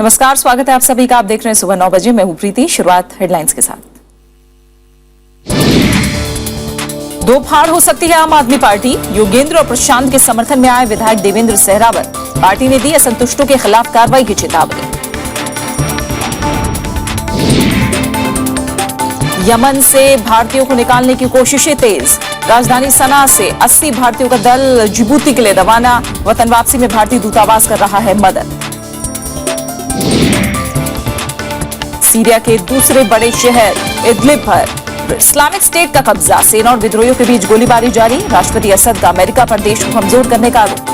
नमस्कार, स्वागत है आप सभी का। आप देख रहे हैं सुबह 9 बजे। मैं हूं प्रीति। शुरुआत हेडलाइंस के साथ। दो फाड़ हो सकती है आम आदमी पार्टी। योगेंद्र और प्रशांत के समर्थन में आए विधायक देवेंद्र सहरावत। पार्टी ने दी असंतुष्टों के खिलाफ कार्रवाई की चेतावनी। यमन से भारतीयों को निकालने की कोशिशें तेज। राजधानी सना से 80 भारतीयों का दल जिबूती के लिए रवाना। वतन वापसी में भारतीय दूतावास कर रहा है मदद। सीरिया के दूसरे बड़े शहर इदलिब पर इस्लामिक स्टेट का कब्जा। सेना और विद्रोहियों के बीच गोलीबारी जारी। राष्ट्रपति असद का अमेरिका पर देश को कमजोर करने का आरोप।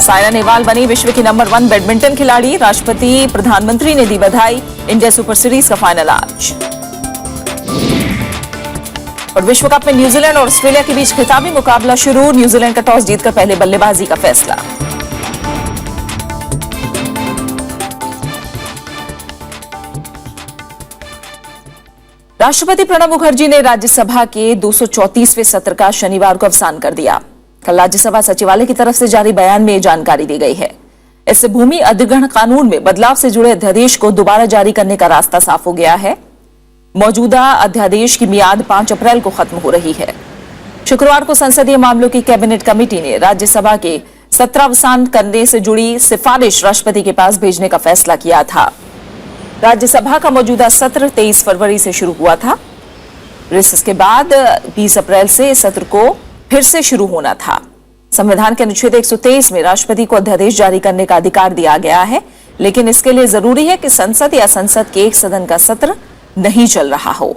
सायना नेहवाल बनी विश्व की नंबर 1 बैडमिंटन खिलाड़ी। राष्ट्रपति प्रधानमंत्री ने दी बधाई। इंडिया सुपर सीरीज का फाइनल आज। और विश्व कप में न्यूजीलैंड और ऑस्ट्रेलिया के बीच खिताबी मुकाबला शुरू। न्यूजीलैंड का टॉस जीतकर पहले बल्लेबाजी का फैसला। राष्ट्रपति प्रणब मुखर्जी ने राज्यसभा के 234वें सत्र का शनिवार को अवसान कर दिया। कल राज्यसभा सचिवालय की तरफ से जारी बयान में जानकारी दी गई है। इससे भूमि अधिग्रहण कानून में बदलाव से जुड़े अध्यादेश को दोबारा जारी करने का रास्ता साफ हो गया है। मौजूदा अध्यादेश की मियाद 5 अप्रैल को खत्म हो रही है। शुक्रवार को संसदीय मामलों की कैबिनेट कमेटी ने राज्यसभा के सत्रावसान करने से जुड़ी सिफारिश राष्ट्रपति के पास भेजने का फैसला किया था। राज्यसभा का मौजूदा सत्र 23 फरवरी से शुरू हुआ था। इसके बाद 20 अप्रैल से इस सत्र को फिर से शुरू होना था। संविधान के अनुच्छेद 123 में राष्ट्रपति को अध्यादेश जारी करने का अधिकार दिया गया है, लेकिन इसके लिए जरूरी है कि संसद या संसद के एक सदन का सत्र नहीं चल रहा हो।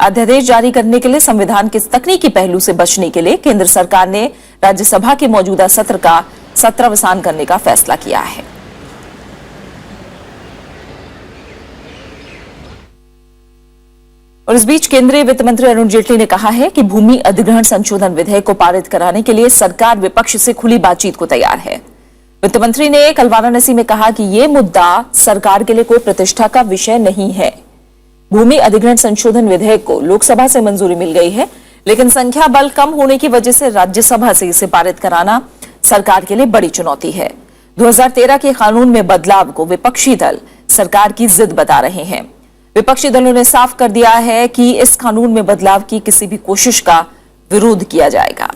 अध्यादेश जारी करने के लिए संविधान के तकनीकी पहलू से बचने के लिए केंद्र सरकार ने राज्यसभा के मौजूदा सत्र का सत्रावसान करने का फैसला किया है। और इस बीच केंद्रीय वित्त मंत्री अरुण जेटली ने कहा है कि भूमि अधिग्रहण संशोधन विधेयक को पारित कराने के लिए सरकार विपक्ष से खुली बातचीत को तैयार है। वित्त मंत्री ने कल वाराणसी में कहा कि यह मुद्दा सरकार के लिए कोई प्रतिष्ठा का विषय नहीं है। भूमि अधिग्रहण संशोधन विधेयक को लोकसभा से मंजूरी मिल गई है, लेकिन संख्या बल कम होने की वजह से राज्यसभा से इसे पारित कराना सरकार के लिए बड़ी चुनौती है। 2013 के कानून में बदलाव को विपक्षी दल सरकार की जिद बता रहे हैं। विपक्षी दलों ने साफ कर दिया है कि इस कानून में बदलाव की किसी भी कोशिश का विरोध किया जाएगा।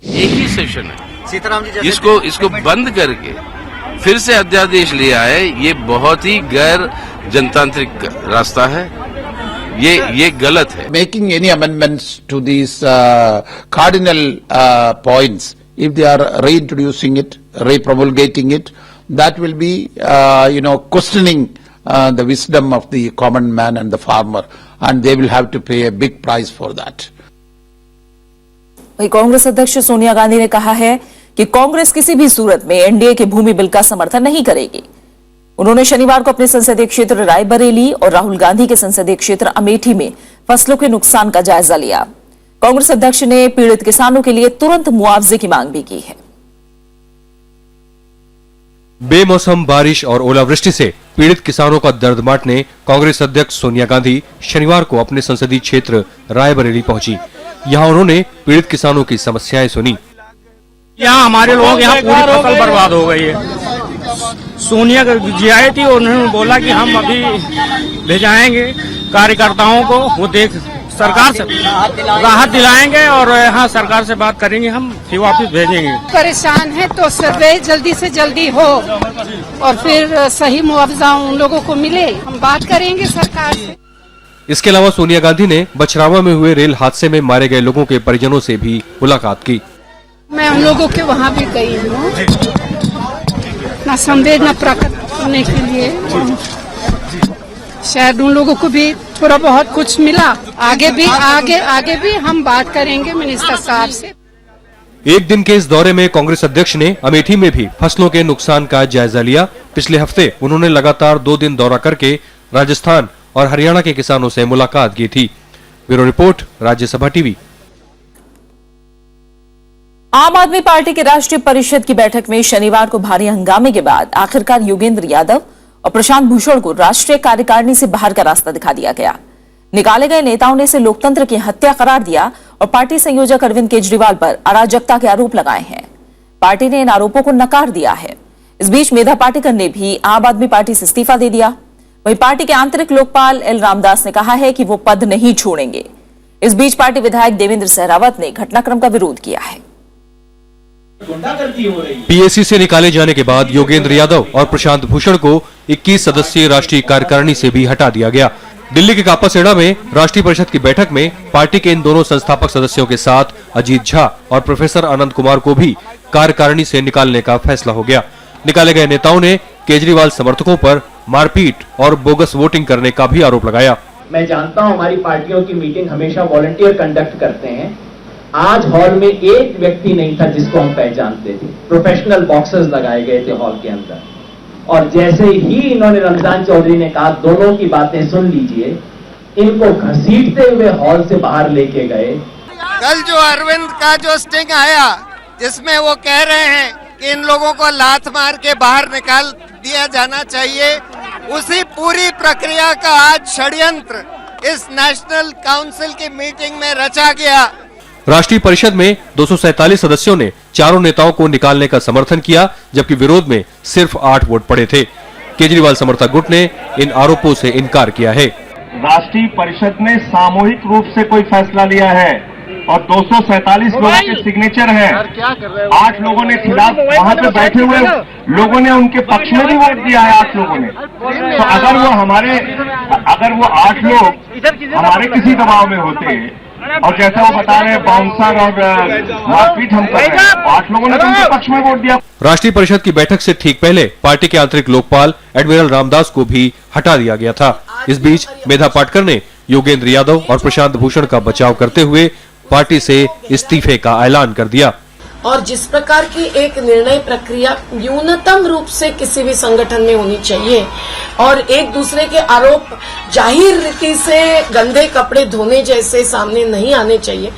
एक ही सेशन है, इसको बंद करके फिर से अध्यादेश ले आए, ये बहुत ही गैर जनतांत्रिक रास्ता है। ये गलत है। Making any amendments to these cardinal points, if they are reintroducing it, repromulgating it, that will be questioning the wisdom of the common man and the farmer, and they will have to pay a big price for that. वहीं कांग्रेस अध्यक्ष सोनिया गांधी ने कहा है कि कांग्रेस किसी भी सूरत में NDA के भूमि बिल का समर्थन नहीं करेगी। उन्होंने शनिवार को अपने संसदीय क्षेत्र रायबरेली और राहुल गांधी के संसदीय क्षेत्र अमेठी में फसलों के नुकसान का जायजा लिया। कांग्रेस अध्यक्ष ने पीड़ित किसानों के लिए तुरंत मुआवजे की मांग भी की है। बेमौसम बारिश और ओलावृष्टि से पीड़ित किसानों का दर्द बांटने कांग्रेस अध्यक्ष सोनिया गांधी शनिवार को अपने संसदीय क्षेत्र रायबरेली पहुंची। यहां उन्होंने पीड़ित किसानों की समस्याएं सुनी। यहाँ हमारे लोग यहाँ पूरी फसल बर्बाद हो गई है। सोनिया जी आई थी, उन्होंने बोला कि हम अभी भेजाएंगे कार्यकर्ताओं को, वो देख सरकार से राहत दिलाएंगे और यहाँ सरकार से बात करेंगे, हम फिर वापस भेजेंगे। परेशान है तो सर्वे जल्दी से जल्दी हो और फिर सही मुआवजा उन लोगों को मिले। हम बात करेंगे सरकार से। इसके अलावा सोनिया गांधी ने बछरावा में हुए रेल हादसे में मारे गए लोगों के परिजनों से भी मुलाकात की। मैं उन लोगों के वहाँ भी गई हूँ ना संवेदना प्रकट करने के लिए। शायद उन लोगों को भी थोड़ा बहुत कुछ मिला। आगे भी हम बात करेंगे मिनिस्टर साहब से। एक दिन के इस दौरे में कांग्रेस अध्यक्ष ने अमेठी में भी फसलों के नुकसान का जायजा लिया। पिछले हफ्ते उन्होंने लगातार 2 दिन दौरा करके राजस्थान और हरियाणा के किसानों से मुलाकात की थी। Bureau report, Rajya Sabha TV. आम आदमी पार्टी की राष्ट्रीय परिषद की बैठक में शनिवार को भारी हंगामे के बाद आखिरकार योगेंद्र यादव और प्रशांत भूषण को राष्ट्रीय कार्यकारिणी से बाहर का रास्ता दिखा दिया गया। निकाले गए नेताओं ने इसे लोकतंत्र की हत्या करार दिया और पार्टी संयोजक अरविंद केजरीवाल पर अराजकता के आरोप लगाए हैं। पार्टी ने इन आरोपों को नकार दिया है। इस बीच मेधा पाटेकर ने भी आम आदमी पार्टी से इस्तीफा दे दिया। वहीं पार्टी के आंतरिक लोकपाल एल रामदास ने कहा है कि वो पद नहीं छोड़ेंगे। इस बीच पार्टी विधायक देवेंद्र सहरावत ने घटनाक्रम का विरोध किया है। पीएसी से निकाले जाने के बाद योगेंद्र यादव और प्रशांत भूषण को 21 सदस्यीय राष्ट्रीय कार्यकारिणी से भी हटा दिया गया। दिल्ली के कापासेड़ा में राष्ट्रीय परिषद की बैठक में पार्टी के इन दोनों संस्थापक सदस्यों के साथ अजीत झा और प्रोफेसर आनंद कुमार को भी कार्यकारिणी से निकालने का फैसला हो गया। निकाले गए नेताओं ने केजरीवाल समर्थकों पर मारपीट और बोगस वोटिंग करने का भी आरोप लगाया। मैं जानता हूं हमारी पार्टियों की मीटिंग हमेशा वॉलंटियर कंडक्ट करते हैं। आज हॉल में एक व्यक्ति नहीं था जिसको हम पहचानते थे। प्रोफेशनल बॉक्सेस लगाए गए थे हॉल के अंदर, और जैसे ही इन्होंने रमजान चौधरी ने कहा दोनों की बातें सुन लीजिए, इनको घसीटते हुए हॉल से बाहर लेके गए। कल जो अरविंद का जो स्टिंग आया जिसमें वो कह रहे हैं कि इन लोगों को लात मार के बाहर निकाल दिया जाना चाहिए, उसी पूरी प्रक्रिया का आज षड्यंत्र इस नेशनल काउंसिल की मीटिंग में रचा गया। राष्ट्रीय परिषद में 247 सदस्यों ने चारों नेताओं को निकालने का समर्थन किया, जबकि विरोध में सिर्फ 8 वोट पड़े थे। केजरीवाल समर्थक गुट ने इन आरोपों से इनकार किया है। राष्ट्रीय परिषद ने सामूहिक रूप से कोई फैसला लिया है और 247 लोगों के सिग्नेचर हैं। 8 लोगों ने खिलाफ, वहां पे बैठे हुए लोगों ने उनके पक्ष में भी वोट दिया है। 8 लोगों ने, तो अगर वो 8 लोग हमारे किसी दबाव में होते और जैसा वो बता रहे बाउंसर और मारपीट हम कर रहे हैं, 8 लोगों ने उनके पक्ष में वोट दिया। राष्ट्रीय परिषद की बैठक से ठीक पहले पार्टी के आंतरिक लोकपाल एडमिरल रामदास को भी हटा दिया गया था। इस बीच मेधा पाटकर ने योगेंद्र यादव और प्रशांत भूषण का बचाव करते हुए पार्टी से इस्तीफे का ऐलान कर दिया। और जिस प्रकार की एक निर्णय प्रक्रिया न्यूनतम रूप से किसी भी संगठन में होनी चाहिए और एक दूसरे के आरोप जाहिर रीति से गंदे कपड़े धोने जैसे सामने नहीं आने चाहिए,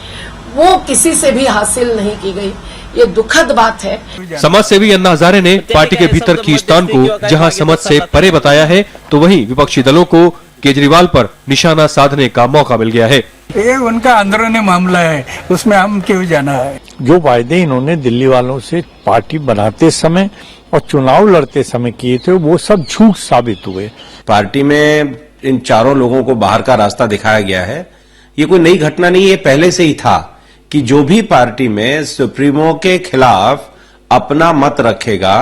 वो किसी से भी हासिल नहीं की गई। ये दुखद बात है। समाज सेवी अन्ना हजारे ने पार्टी के भीतर खींचतान को जहां समझ से परे बताया है, तो वहीं विपक्षी दलों को केजरीवाल पर निशाना साधने का मौका मिल गया है। ये उनका अंदरूनी मामला है, उसमें हम क्यों जाना है। जो वायदे इन्होंने दिल्ली वालों से पार्टी बनाते समय और चुनाव लड़ते समय किए थे, वो सब झूठ साबित हुए। पार्टी में इन चारों लोगों को बाहर का रास्ता दिखाया गया है। ये कोई नई घटना नहीं है, पहले से ही था कि जो भी पार्टी में सुप्रीमो के खिलाफ अपना मत रखेगा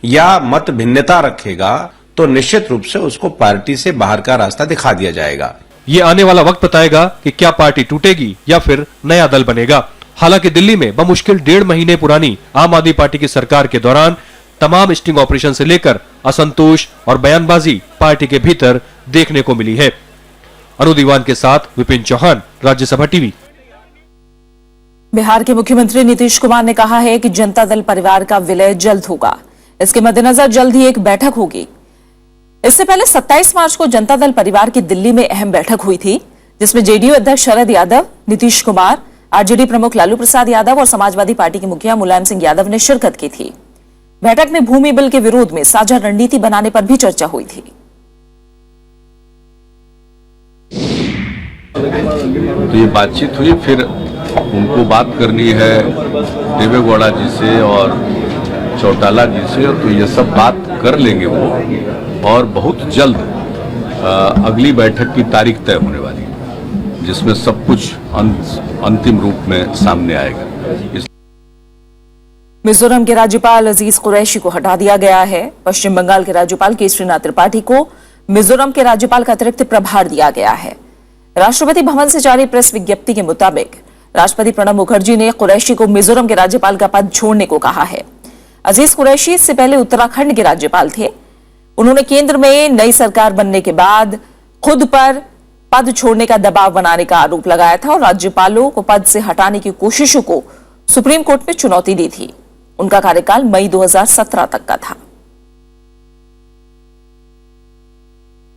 या मत भिन्नता रखेगा, तो निश्चित रूप से उसको पार्टी से बाहर का रास्ता दिखा दिया जाएगा। ये आने वाला वक्त बताएगा कि क्या पार्टी टूटेगी या फिर नया दल बनेगा। हालांकि दिल्ली में बमुश्किल 1.5 महीने पुरानी आम आदमी पार्टी की सरकार के दौरान तमाम स्टिंग ऑपरेशन से लेकर असंतोष और बयानबाजी पार्टी के भीतर देखने को मिली है। अनु दीवान के साथ विपिन चौहान, राज्यसभा टीवी। बिहार के मुख्यमंत्री नीतीश कुमार ने कहा है कि जनता दल परिवार का विलय जल्द होगा। इसके मद्देनजर जल्द ही एक बैठक होगी। इससे पहले 27 मार्च को जनता दल परिवार की दिल्ली में अहम बैठक हुई थी, जिसमें जेडीयू अध्यक्ष शरद यादव, नीतीश कुमार, आरजेडी प्रमुख लालू प्रसाद यादव और समाजवादी पार्टी के मुखिया मुलायम सिंह यादव ने शिरकत की थी। बैठक में भूमि बिल के विरोध में साझा रणनीति बनाने पर भी चर्चा हुई थी। तो ये बातचीत हुई, फिर उनको बात करनी है देवेगौड़ा जी से और चौटाला जी से, तो ये सब बात कर लेंगे वो, और बहुत जल्द अगली बैठक की तारीख तय होने वाली है, जिसमें सब कुछ अंतिम रूप में सामने आएगा। मिजोरम के राज्यपाल अजीज कुरैशी को हटा दिया गया है। पश्चिम बंगाल के राज्यपाल केसरीनाथ त्रिपाठी को मिजोरम के राज्यपाल का अतिरिक्त प्रभार दिया गया है। राष्ट्रपति भवन से जारी प्रेस विज्ञप्ति के मुताबिक राष्ट्रपति प्रणब मुखर्जी ने कुरैशी को मिजोरम के राज्यपाल का पद छोड़ने को कहा है। अजीज कुरैशी इससे पहले उत्तराखंड के राज्यपाल थे। उन्होंने केंद्र में नई सरकार बनने के बाद खुद पर पद छोड़ने का दबाव बनाने का आरोप लगाया था और राज्यपालों को पद से हटाने की कोशिशों को सुप्रीम कोर्ट में चुनौती दी थी। उनका कार्यकाल मई 2017 तक का था।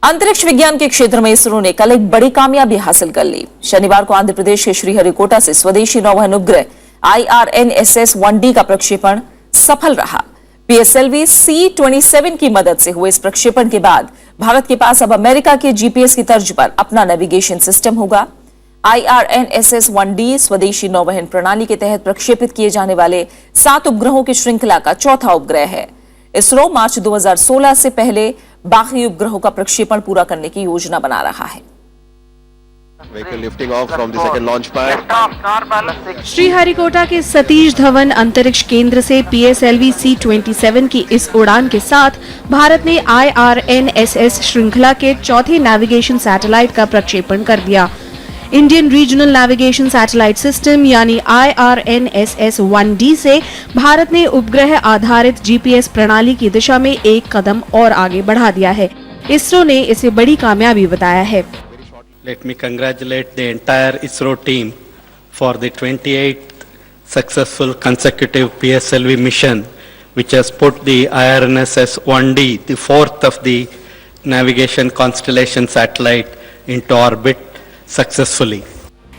अंतरिक्ष विज्ञान के क्षेत्र में इसरो ने कल एक बड़ी कामयाबी हासिल कर ली। शनिवार को आंध्र प्रदेश के श्रीहरिकोटा से स्वदेशी नौवहन उपग्रह IRNSS-1D का प्रक्षेपण सफल रहा। PSLV C-27 की मदद से हुए इस प्रक्षेपण के बाद भारत के पास अब अमेरिका के GPS की तर्ज पर अपना नेविगेशन सिस्टम होगा। IRNSS-1D स्वदेशी नौवहन प्रणाली के तहत प्रक्षेपित किए जाने वाले 7 उपग्रहों की श्रृंखला का चौथा उपग्रह है। इसरो मार्च 2016 से पहले बाकी उपग्रहों का प्रक्षेपण पूरा करने की योजना बना रहा है। श्रीहरिकोटा के सतीश धवन अंतरिक्ष केंद्र से PSLV C-27 की इस उड़ान के साथ भारत ने IRNSS श्रृंखला के चौथे नेविगेशन सैटेलाइट का प्रक्षेपण कर दिया। Indian regional navigation satellite system यानी IRNSS-1D से भारत ने उपग्रह आधारित GPS प्रणाली की दिशा में एक कदम और आगे बढ़ा दिया है। इसरो ने इसे बड़ी कामयाबी बताया है। Let me congratulate the entire ISRO team for the 28th successful consecutive PSLV mission, which has put the IRNSS-1D, the fourth of the navigation constellation satellite, into orbit successfully.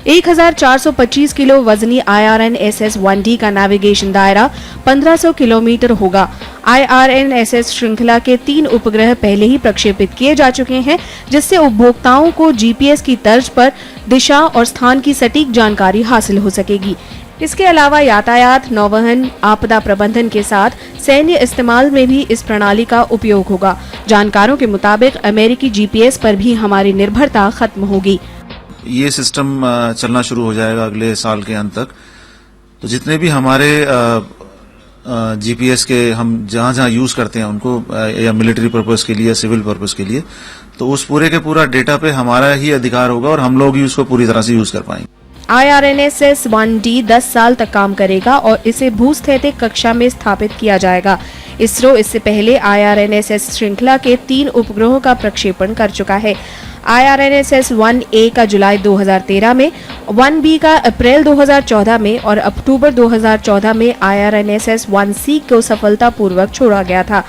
1425 kilo वजनी IRNSS-1D का navigation दायरा 1500 kilometre होगा। IRNSS श्रृंखला के 3 उपग्रह पहले ही प्रक्षेपित किए जा चुके हैं, जिससे उपभोक्ताओं को GPS की तर्ज पर दिशा और स्थान की सटीक जानकारी हासिल हो सकेगी। इसके अलावा यातायात, नौवहन, आपदा प्रबंधन के साथ सैन्य इस्तेमाल में भी इस प्रणाली का उपयोग होगा। जानकारों के मुताबिक अमेरिकी GPS पर भी हमारी निर्भरता खत्म होगी। ये सिस्टम चलना शुरू हो जाएगा अगले साल के अंत तक। तो जितने भी हमारे जीपीएस के हम जहां यूज करते हैं उनको, या मिलिट्री पर्पस के लिए या सिविल पर्पस के लिए, तो उस पूरे के पूरा डेटा पे हमारा ही अधिकार होगा और हम लोग ही उसको पूरी तरह से यूज कर पाएंगे। IRNSS-1D 10 साल तक काम करेगा और इसे भूस्थैतिक कक्षा में स्थापित किया जाएगा। इसरो इससे पहले IRNSS श्रृंखला के 3 उपग्रहों का प्रक्षेपण कर चुका है। IRNSS-1A का जुलाई 2013 में, 1B का अप्रैल 2014 में और अक्टूबर 2014 में IRNSS-1C को सफलतापूर्वक छोड़ा गया था।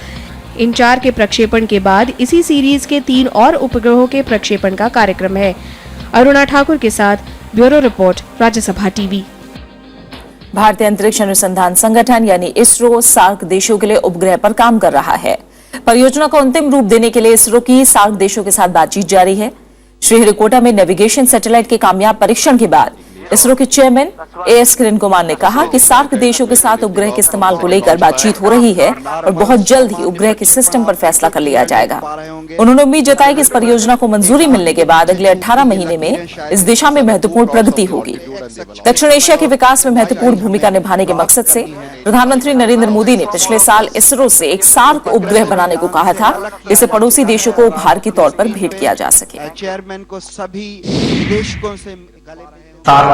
इन 4 के प्रक्षेपण के बाद इसी सीरीज के 3 और उपग्रहों के प्रक्षेपण का कार्यक्रम है। अरुणा ठाकुर के साथ ब्यूरो रिपोर्ट, राज्यसभा टीवी। भारतीय अंतरिक्ष अनुसंधान संगठन यानी इसरो सार्क देशों के लिए उपग्रह पर काम कर रहा है। परियोजना को अंतिम रूप देने के लिए इसरो की सार्क देशों के साथ बातचीत जारी है। श्रीहरिकोटा में नेविगेशन सैटेलाइट के कामयाब परीक्षण के बाद इसरो के चेयरमैन AS किरण कुमार ने कहा कि सार्क देशों के साथ उपग्रह के इस्तेमाल को लेकर बातचीत हो रही है और बहुत जल्द ही उपग्रह के सिस्टम पर फैसला कर लिया जाएगा। उन्होंने उम्मीद जताई कि इस परियोजना को मंजूरी मिलने के बाद अगले 18 महीने में इस दिशा में महत्वपूर्ण प्रगति होगी। दक्षिण एशिया के विकास में महत्वपूर्ण भूमिका निभाने के मकसद से प्रधानमंत्री नरेंद्र मोदी ने पिछले साल इसरो से एक सार्क उपग्रह बनाने को कहा था, जिसे पड़ोसी देशों को उपहार के तौर पर भेंट किया जा सके। चेयरमैन को सभी निदेशकों से SARC,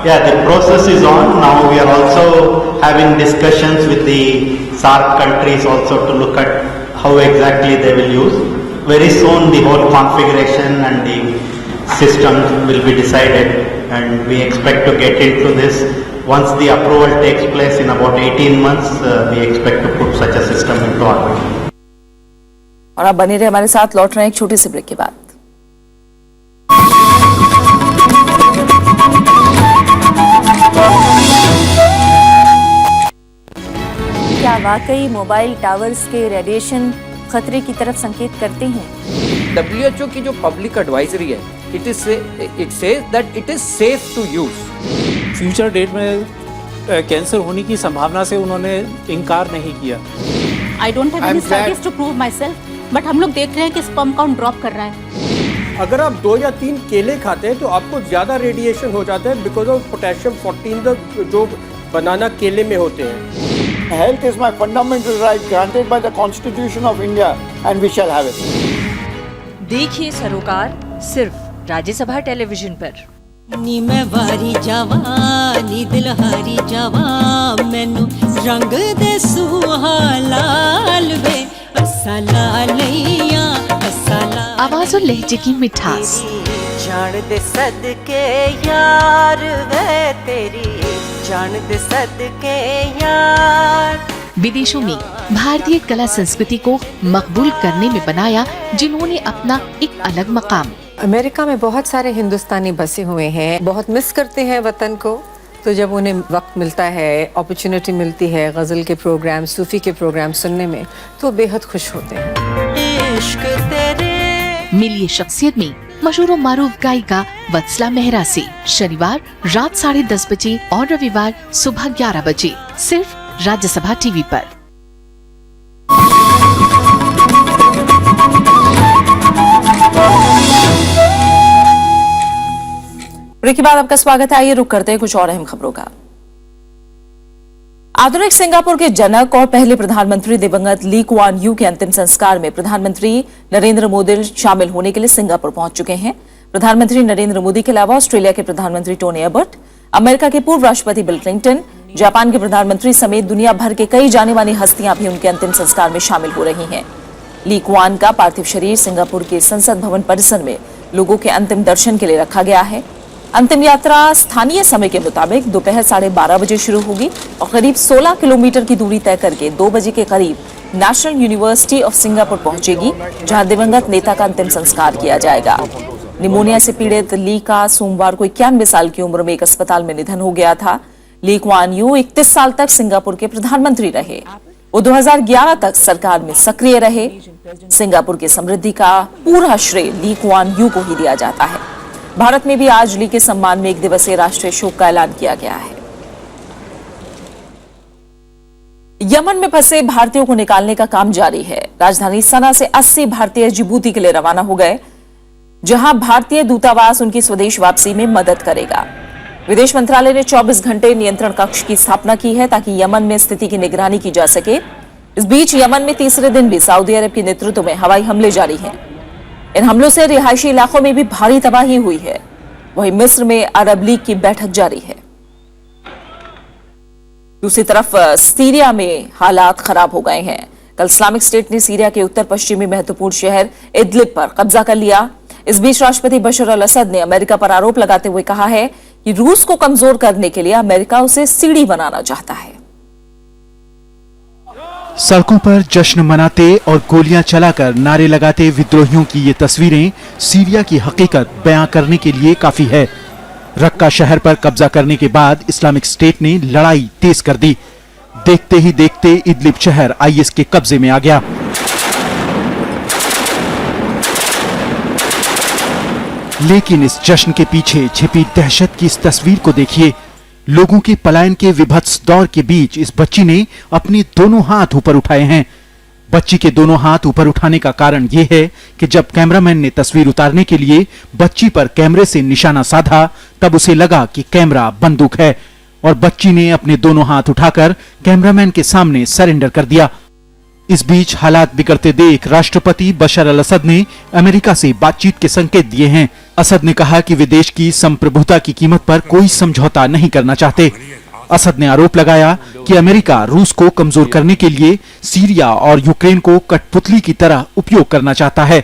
yeah, the process is on. Now we are also having discussions with the SARC countries also to look at how exactly they will use. Very soon the whole configuration and the system will be decided, and we expect to get into this. Once the approval takes place in about 18 months, we expect to put such a system into orbit. और आप बने रहे हमारे साथ, लौट रहे हैं एक छोटी सी ब्रेक के बाद। क्या वाकई मोबाइल टावर्स के रेडिएशन खतरे की तरफ संकेत करते हैं? WHO की जो पब्लिक एडवाइजरी है, it says that it is safe to use. Future date में कैंसर होने की संभावना से उन्होंने इनकार नहीं किया। I don't have any studies to prove myself, but हम लोग देख रहे हैं कि स्पर्म काउंट ड्रॉप कर रहा है। अगर आप 2 या 3 केले खाते हैं तो आपको ज्यादा रेडिएशन हो जाता है बिकॉज ऑफ पोटेशियम 14 जो बनाना केले में होते हैं। Health is my fundamental right granted by the Constitution of India and we shall have it. देखिए सरोकार सिर्फ राज्यसभा टेलीविजन पर। नी मैं वारी जावा नी दिल हारी जावा मैनू रंग दे सुहालाल वे असा लालिया असा लाल। आवाज और लहजे की मिठास, जान दे सदके यार वे तेरी जान दे सदके यार। विदेशों में भारतीय कला संस्कृति को मकबूल करने में बनाया जिन्होंने अपना एक अलग मकाम। अमेरिका में बहुत सारे हिंदुस्तानी बसे हुए हैं, बहुत मिस करते हैं वतन को। तो जब उन्हें वक्त मिलता है, अपॉर्चुनिटी मिलती है गजल के प्रोग्राम, सूफी के प्रोग्राम सुनने में, तो बेहद खुश होते हैं। इश्क तेरे मिलिए शख्सियत में मशहूर और मारूफ गायिका वत्सला मेहरा से शनिवार रात 10:30 बजे और रविवार सुबह 11 बजे सिर्फ राज्यसभा टीवी पर। ब्रेक के बाद आपका स्वागत है। आइए रुक करते हैं कुछ और अहम खबरों का। आधुनिक सिंगापुर के जनक और पहले प्रधानमंत्री दिवंगत ली कुआन यू के अंतिम संस्कार में प्रधानमंत्री नरेंद्र मोदी शामिल होने के लिए सिंगापुर पहुंच चुके हैं। प्रधानमंत्री नरेंद्र मोदी के अलावा ऑस्ट्रेलिया के प्रधानमंत्री टोनी एबर्ट, अमेरिका के पूर्व राष्ट्रपति बिल क्लिंटन, जापान के प्रधानमंत्री समेत दुनिया भर के कई जानी मानी हस्तियां भी उनके अंतिम संस्कार में शामिल हो रही हैं। ली कुआन का पार्थिव शरीर सिंगापुर के संसद भवन परिसर में लोगों के अंतिम दर्शन के लिए रखा गया है। अंतिम यात्रा स्थानीय समय के मुताबिक दोपहर 12:30 बजे शुरू होगी और करीब 16 किलोमीटर की दूरी तय करके 2 बजे के करीब नेशनल यूनिवर्सिटी ऑफ सिंगापुर पहुंचेगी, जहां दिवंगत नेता का अंतिम संस्कार किया जाएगा। निमोनिया से पीड़ित ली का सोमवार को 91 साल की उम्र में एक अस्पताल में निधन हो गया था। ली कुआन यू 31 साल तक सिंगापुर के प्रधानमंत्री रहे। वो 2011 तक सरकार में सक्रिय रहे। सिंगापुर की समृद्धि का पूरा श्रेय ली कुआन यू को ही दिया जाता है। भारत में भी आज ली के सम्मान में 1 दिवसीय राष्ट्रीय शोक का ऐलान किया गया है। यमन में फंसे भारतीयों को निकालने का काम जारी है। राजधानी सना से 80 भारतीय जिबूती के लिए रवाना हो गए, जहां भारतीय दूतावास उनकी स्वदेश वापसी में मदद करेगा। विदेश मंत्रालय ने 24 घंटे नियंत्रण कक्ष की स्थापना की है ताकि यमन में स्थिति की निगरानी की जा सके। इस बीच यमन में तीसरे दिन भी सऊदी अरब के नेतृत्व में हवाई हमले जारी हैं। इन हमलों से रिहायशी इलाकों में भी भारी तबाही हुई है। वहीं मिस्र में अरब लीग की बैठक जारी है। दूसरी तरफ सीरिया में हालात खराब हो गए हैं। कल इस्लामिक स्टेट ने सीरिया के उत्तर पश्चिमी महत्वपूर्ण शहर इदलिब पर कब्जा कर लिया। इस बीच राष्ट्रपति बशर अल असद ने अमेरिका पर आरोप लगाते हुए कहा है कि रूस को कमजोर करने के लिए अमेरिका उसे सीढ़ी बनाना चाहता है। सड़कों पर जश्न मनाते और गोलियां चलाकर नारे लगाते विद्रोहियों की ये तस्वीरें सीरिया की हकीकत बयां करने के लिए काफी है। रक्का शहर पर कब्जा करने के बाद इस्लामिक स्टेट ने लड़ाई तेज कर दी। देखते ही देखते इदलिब शहर आईएस के कब्जे में आ गया। लेकिन इस जश्न के पीछे छिपी दहशत की इस तस्वीर को देखिए। लोगों के पलायन के विभत्स दौर के बीच इस बच्ची ने अपने दोनों हाथ ऊपर उठाए हैं। बच्ची के दोनों हाथ ऊपर उठाने का कारण यह है कि जब कैमरामैन ने तस्वीर उतारने के लिए बच्ची पर कैमरे से निशाना साधा, तब उसे लगा कि कैमरा बंदूक है और बच्ची ने अपने दोनों हाथ उठाकर कैमरामैन के सामने सरेंडर कर दिया। इस बीच हालात बिगड़ते देख राष्ट्रपति बशर अल असद ने अमेरिका से बातचीत के संकेत दिए हैं। असद ने कहा कि वे देश की संप्रभुता की कीमत पर कोई समझौता नहीं करना चाहते। असद ने आरोप लगाया कि अमेरिका रूस को कमजोर करने के लिए सीरिया और यूक्रेन को कठपुतली की तरह उपयोग करना चाहता है।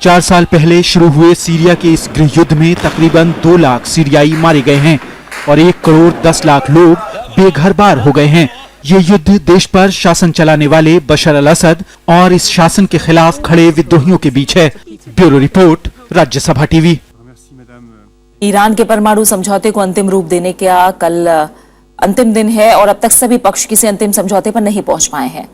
4 साल पहले शुरू हुए सीरिया के इस गृह युद्ध में तकरीबन 2 लाख सीरियाई मारे गए हैं और 1 करोड़ 10 लाख लोग बेघर बार हो गए हैं। ये युद्ध देश पर शासन चलाने वाले बशर अल असद और इस शासन के खिलाफ खड़े विद्रोहियों के बीच है। Bureau report, Rajya Sabha TV. Iran के परमाणु समझौते को अंतिम रूप देने का कल अंतिम दिन है और अब तक सभी पक्ष किसी अंतिम समझौते पर नहीं पहुंच पाए हैं।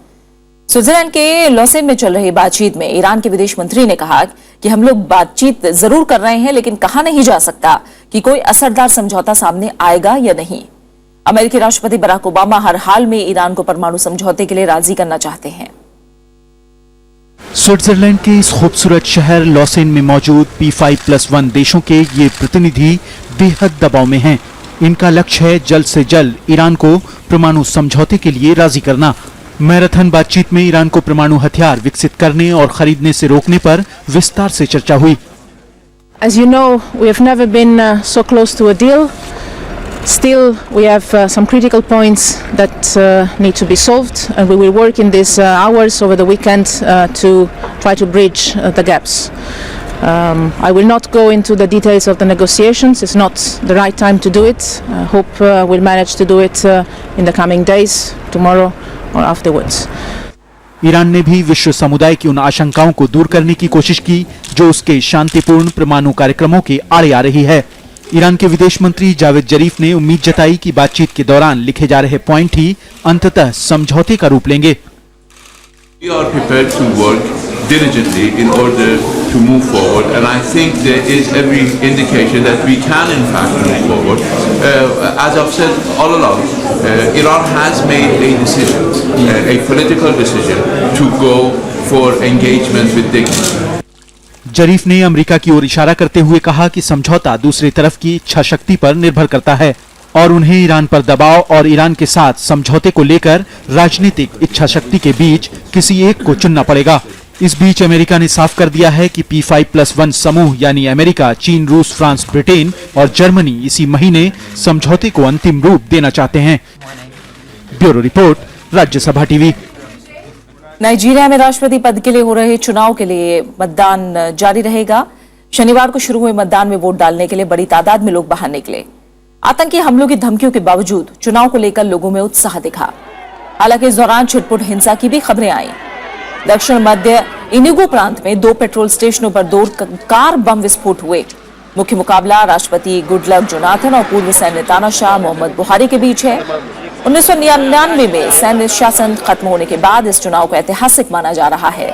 स्विट्जरलैंड के लॉसेन में चल रही बातचीत में ईरान के विदेश मंत्री ने कहा कि हम लोग बातचीत जरूर कर रहे हैं, लेकिन कहा नहीं जा सकता कि कोई असरदार समझौता सामने आएगा या नहीं। अमेरिकी राष्ट्रपति बराक ओबामा हर हाल में ईरान को परमाणु समझौते के लिए राजी करना चाहते हैं। स्विट्जरलैंड के इस खूबसूरत शहर लॉसेन में मौजूद P5+1 देशों के ये प्रतिनिधि बेहद दबाव में हैं। इनका लक्ष्य है जल्द से जल्द ईरान को परमाणु समझौते के लिए राजी करना। मैराथन बातचीत में ईरान को परमाणु हथियार विकसित करने और खरीदने से रोकने पर विस्तार से चर्चा हुई। As you know, we have never been so close to a deal. Still, we have some critical points that need to be solved, and we will work in these hours over the weekend to try to bridge the gaps. I will not go into the details of the negotiations. It's not the right time to do it. I hope we'll manage to do it in the coming days, tomorrow or afterwards. Iran ने भी विश्व समुदाय की उन आशंकाओं को दूर करने की कोशिश की जो उसके शांतिपूर्ण परमाणु कार्यक्रमों के आड़े आ रही है। ईरान के विदेश मंत्री जावेद जरीफ ने उम्मीद जताई कि बातचीत के दौरान लिखे जा रहे पॉइंट ही अंततः समझौते का रूप लेंगे। We are prepared to work diligently in order to move forward, and I think there is every indication that we can in fact move forward. As I've said all along, Iran has made a decision, a political decision, to go for engagement with dignity. जरीफ ने America की ओर इशारा करते हुए कहा कि समझौता दूसरी तरफ की इच्छा शक्ति पर निर्भर करता है और उन्हें ईरान पर दबाव और ईरान के साथ समझौते को लेकर राजनीतिक इच्छा शक्ति के बीच किसी एक को चुनना पड़ेगा। इस बीच अमेरिका ने साफ कर दिया है कि P5+1 समूह यानी अमेरिका, चीन, रूस, फ्रांस, ब्रिटेन और जर्मनी इसी महीने समझौते को अंतिम रूप देना चाहते हैं। Bureau report, Rajya Sabha TV. Nigeria में राष्ट्रपति पद के लिए हो रहे चुनाव के लिए मतदान जारी रहेगा। शनिवार को शुरू हुए मतदान में वोट डालने के लिए बड़ी तादाद में लोग बाहर निकले। आतंकी हमलों की धमकियों के बावजूद चुनाव को लेकर लोगों में उत्साह दिखा। हालांकि इस दौरान छिटपुट हिंसा की भी खबरें आईं। दक्षिण मध्य इनिगो प्रांत में 2 पेट्रोल स्टेशनों पर 2 कार बम विस्फोट हुए। मुख्य मुकाबला राष्ट्रपति गुडलक जोनाथन और पूर्व सैन्य तानाशाह मोहम्मद बुहारी के बीच है। 1999 में सैन्य शासन खत्म होने के बाद इस चुनाव को ऐतिहासिक माना जा रहा है।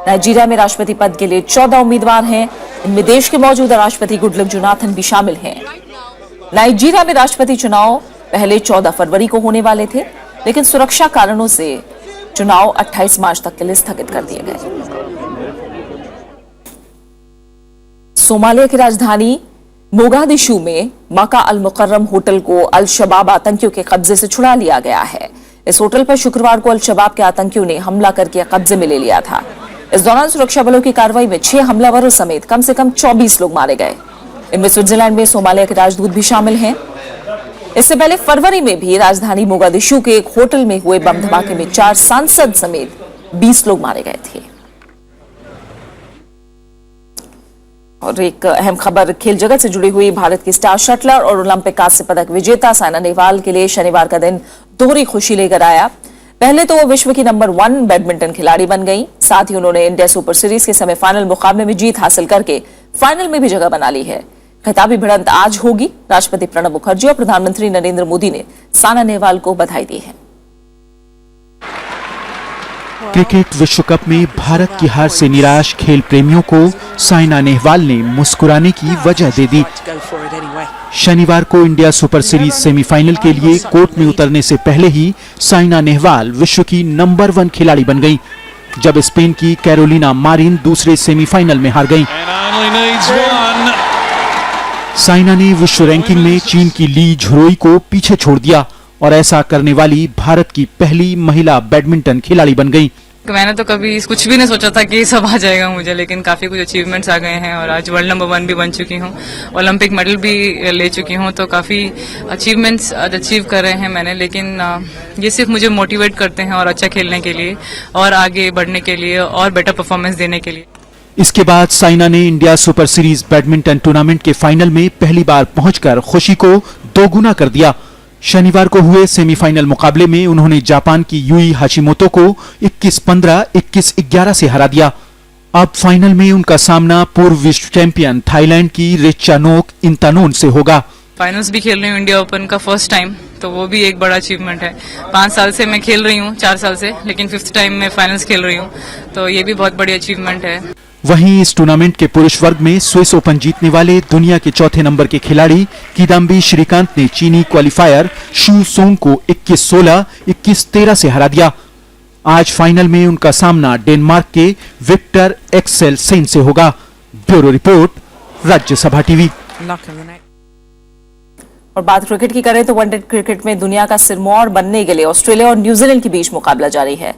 नाइजीरिया में राष्ट्रपति पद के लिए 14 उम्मीदवार हैं। इनमें देश के मौजूदा राष्ट्रपति गुडलक जोनाथन भी शामिल हैं। नाइजीरिया में राष्ट्रपति चुनाव पहले 14 फरवरी को होने वाले थे, लेकिन सुरक्षा कारणों से चुनाव 28 मार्च तक के लिए स्थगित कर दिए गए। सोमालिया की राजधानी मोगादिशु में मक्का अल मुकर्रम होटल को अल शबाब आतंकियों के कब्जे से छुड़ा लिया गया है। इस होटल पर शुक्रवार को अल शबाब के आतंकियों ने हमला करके कब्जे में ले लिया था। इस दौरान सुरक्षा बलों की कार्रवाई में 6 हमलावरों समेत कम से कम 24 लोग मारे गए। इनमें स्विट्जरलैंड में सोमालिया के राजदूत भी शामिल हैं। इससे पहले फरवरी में भी राजधानी मोगादिशु के एक होटल में हुए बम धमाके में 4 सांसद समेत 20 लोग मारे गए थे। और एक अहम खबर खेल जगत से जुड़ी हुई, भारत की स्टार शटलर और ओलंपिक कांस्य पदक विजेता साइना नेहवाल के लिए शनिवार का दिन दोहरी खुशी लेकर आया। पहले तो वो विश्व की नंबर 1 बैडमिंटन खिलाड़ी बन गई, साथ ही उन्होंने इंडिया सुपर सीरीज के सेमीफाइनल मुकाबले में जीत हासिल करके फाइनल में भी जगह बना ली है। खिताबी भिड़ंत आज होगी। राष्ट्रपति प्रणब मुखर्जी और प्रधानमंत्री नरेंद्र मोदी ने साइना नेहवाल को बधाई दी है। क्रिकेट विश्व कप में भारत की हार से निराश खेल प्रेमियों को साइना नेहवाल ने मुस्कुराने की वजह दे दी। शनिवार को इंडिया सुपर सीरीज सेमीफाइनल के लिए कोर्ट में उतरने से पहले ही साइना नेहवाल विश्व की नंबर 1 खिलाड़ी बन गईं, जब स्पेन की कैरोलिना मारिन दूसरे सेमीफाइनल में हार गईं। साइना ने विश्व रैंकिंग में चीन की ली झुरोई को पीछे छोड़ दिया और ऐसा करने वाली भारत की पहली महिला बैडमिंटन खिलाड़ी बन गईं। मैंने तो कभी कुछ भी नहीं सोचा था कि ये सब आ जाएगा मुझे, लेकिन काफी कुछ अचीवमेंट्स आ गए हैं और आज वर्ल्ड नंबर 1 भी बन चुकी हूँ, ओलंपिक मेडल भी ले चुकी हूँ, तो काफी अचीवमेंट्स अचीव कर रहे हैं मैंने। लेकिन ये सिर्फ मुझे मोटिवेट करते हैं और अच्छा खेलने के लिए और आगे बढ़ने के लिए और बेटर परफॉर्मेंस देने के लिए। इसके बाद साइना ने India super series badminton tournament के फाइनल में पहली बार पहुंचकर खुशी को दोगुना कर दिया। शनिवार को हुए सेमीफाइनल मुकाबले में उन्होंने जापान की यूई हाशिमोतो को 21-15, 21-11 से हरा दिया। अब फाइनल में उनका सामना पूर्व विश्व चैंपियन थाईलैंड की रिचानोक इंतानोन से होगा। फाइनल्स भी खेल रही हूँ इंडिया ओपन का फर्स्ट टाइम, तो वो भी एक बड़ा अचीवमेंट है। 5 साल से मैं खेल रही हूँ, 4 साल से, लेकिन 5th टाइम मैं फाइनल्स खेल रही हूँ, तो ये भी बहुत बड़ी अचीवमेंट है। वहीं इस टूर्नामेंट के पुरुष वर्ग में स्विस ओपन जीतने वाले दुनिया के 4थे नंबर के खिलाड़ी किदाम्बी श्रीकांत ने चीनी क्वालिफायर शू सोंग को 21-16, 21-13 से हरा दिया। आज फाइनल में उनका सामना डेनमार्क के विक्टर एक्सेलसेन से होगा। Bureau report, Rajya Sabha TV. और बात क्रिकेट की करें तो वनडे क्रिकेट में दुनिया का सिरमौर बनने के लिए ऑस्ट्रेलिया और न्यूजीलैंड के बीच मुकाबला जारी है।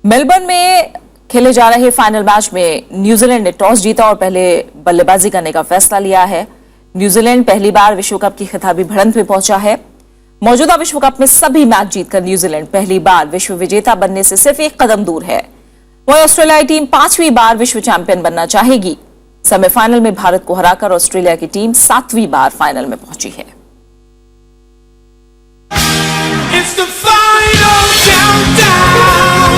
मेलबर्न में खेले जा रहे फाइनल मैच में न्यूजीलैंड ने टॉस जीता और पहले बल्लेबाजी करने का फैसला लिया है। न्यूजीलैंड पहली बार विश्व कप की खिताबी भिड़ंत में पहुंचा है। मौजूदा विश्व कप में सभी मैच जीतकर न्यूजीलैंड पहली बार विश्व विजेता बनने से सिर्फ एक कदम दूर है। वहीं ऑस्ट्रेलियाई टीम 5वीं बार विश्व चैंपियन बनना चाहेगी। सेमीफाइनल में भारत को हराकर ऑस्ट्रेलिया की टीम 7वीं बार फाइनल में पहुंची है। It's the final countdown.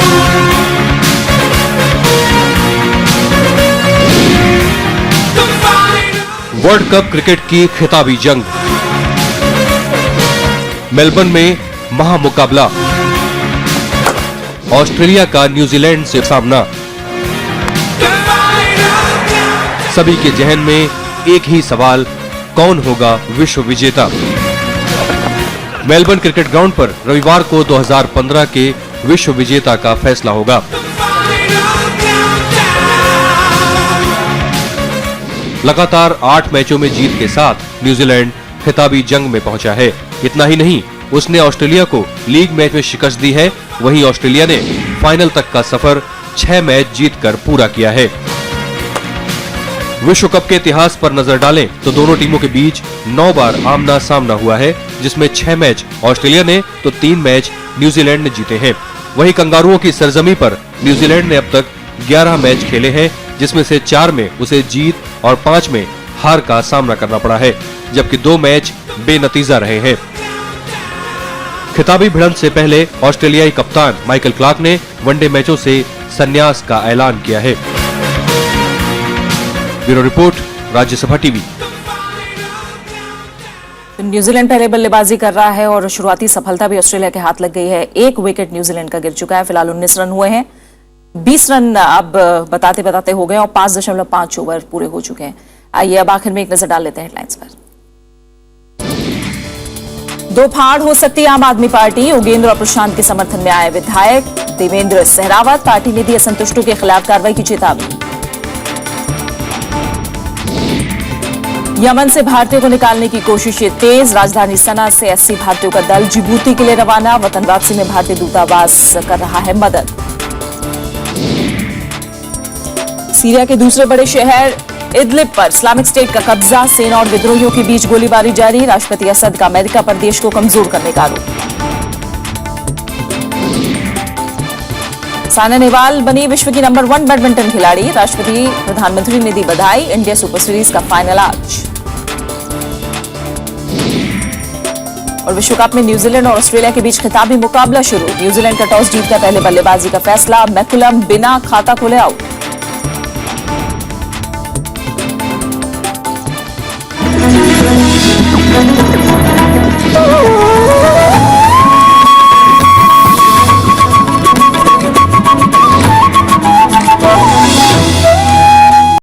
World cup cricket की खिताबी जंग, मेलबर्न में महामुकाबला, ऑस्ट्रेलिया का न्यूजीलैंड से सामना। सभी के जहन में एक ही सवाल, कौन होगा विश्व विजेता? मेलबर्न क्रिकेट ग्राउंड पर रविवार को 2015 के विश्व विजेता का फैसला होगा। लगातार 8 मैचों में जीत के साथ न्यूजीलैंड खिताबी जंग में पहुंचा है। इतना ही नहीं, उसने ऑस्ट्रेलिया को लीग मैच में शिकस्त दी है। वहीं ऑस्ट्रेलिया ने फाइनल तक का सफर 6 मैच जीतकर पूरा किया है। विश्व कप के इतिहास पर नजर डालें तो दोनों टीमों के बीच 9 बार आमना सामना हुआ है, जिसमें 6 मैच ऑस्ट्रेलिया ने तो 3 मैच न्यूजीलैंड ने जीते हैं। वहीं कंगारुओं की सरजमी पर न्यूजीलैंड ने अब तक 11 मैच खेले हैं, जिसमें से 4 में उसे जीत और 5 में हार का सामना करना पड़ा है, जबकि 2 मैच बेनतीजा रहे हैं। खिताबी भिड़ंत से पहले ऑस्ट्रेलियाई कप्तान माइकल क्लार्क ने वनडे मैचों से संन्यास का ऐलान किया है। Bureau report, Rajya Sabha TV. New Zealand पहले बल्लेबाजी कर रहा है और शुरुआती सफलता भी ऑस्ट्रेलिया के हाथ लग गई है। 1 विकेट न्यूजीलैंड का गिर चुका है। फिलहाल 19 रन हुए हैं। 20 रन अब बताते बताते हो गए और 5.5 ओवर पूरे हो चुके हैं। आइए अब आखिर में एक नजर डाल लेते हैं हेडलाइंस पर। दो फाड़ हो सकती है आम आदमी पार्टी, योगेंद्र और प्रशांत के समर्थन में आए विधायक। देवेंद्र सहरावत, पार्टी ने दी असंतुष्टों के खिलाफ कार्रवाई की चेतावनी। यमन से भारतीयों को निकालने की कोशिशें तेज, राजधानी सना से 80 भारतीयों का दल जिबूती के लिए रवाना। वतन वापसी में भारतीय दूतावास कर रहा है मदद। सीरिया के दूसरे बड़े शहर इदलिब पर इस्लामिक स्टेट का कब्जा, सेना और विद्रोहियों के बीच गोलीबारी जारी। राष्ट्रपति असद का अमेरिका पर देश को कमजोर करने का आरोप। साइना नेहवाल बनी विश्व की नंबर 1 बैडमिंटन खिलाड़ी। राष्ट्रपति प्रधानमंत्री ने दी बधाई। इंडिया सुपर सीरीज का फाइनल आज। और विश्व कप में न्यूजीलैंड और ऑस्ट्रेलिया के बीच खिताबी मुकाबला शुरू। न्यूजीलैंड का टॉस जीतकर पहले बल्लेबाजी का फैसला। मैकुलम बिना खाता खोले आउट।